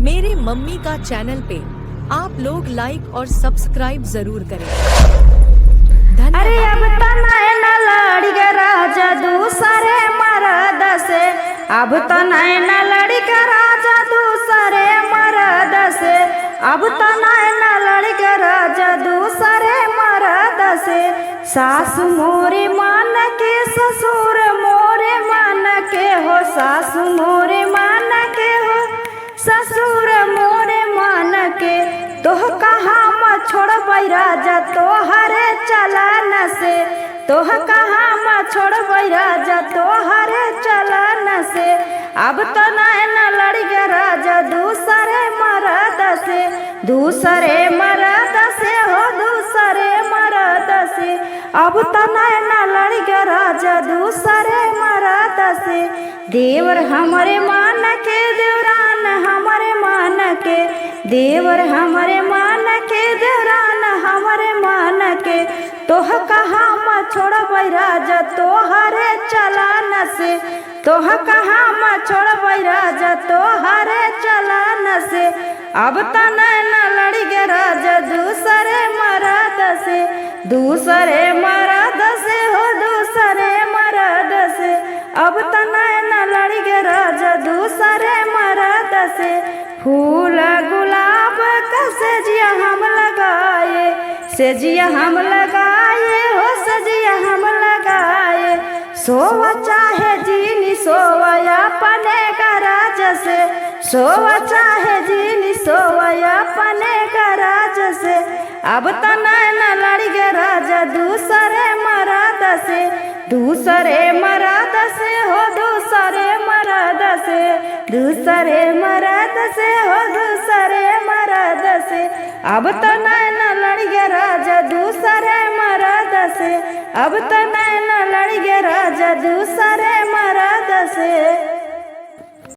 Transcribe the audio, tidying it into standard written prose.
मेरे मम्मी का चैनल पे आप लोग लाइक और सब्सक्राइब जरूर करें। अरे अब तनैन लड़ी के राजा दूसरे मर्द से, अब तनैन लड़ी के राजा दूसरे मर्द से, अब तनैन लड़ी के राजा दूसरे मर्द से। सासु मोरे मान के ससुर मोरे मान के हो, सासु मोरे मान के हो ससुर मोरे मान के। तोह कहाँ म छोड़बै राजा तोहरे चलन से, तोह कहाँ म छोड़बै राजा तोहरे चलन से। अब तो नैन लड़ी के राजा दूसरे मर्द से, दूसरे मर्द से हो दूसरे मर्द से। अब तो नैन लड़ी के राजा दूसरे मर्द से। देवर हमरे मान के देवरान हमरे मान के, देवर हमरे मान के देवरान हमरे मान के। तोह कहाँ म छोड़बै राजा तोहरे चलन से, तोह कहाँ म छोड़बै राजा तोहरे चलन से। अब त नैन लड़ी के राजा दूसरे मर्द से, दूसरे मर्द से हो दूसरे मर्द से। अब त नैन लड़ी के राजा दूसरे मर्द से। फूल गुलाब का सजिया हम लगाए, सजिया हम लगाए हो सजिया हम लगाए। सोवा चाहे जीनी सोवा अपने गराज से, सोवा चाहे जीनी सोवा अपने गराज से। अब तो नैन लड़ी के राजा दूसरे मर्द से, दूसरे मर्द से हो दूसरे मर्द से, दूसरे मर्द से हो दूसरे मर्द से। अब तो नैन लड़ी के राजा दूसरे मर्द से, अब तो नैन लड़ी के राजा दूसरे मर्द से।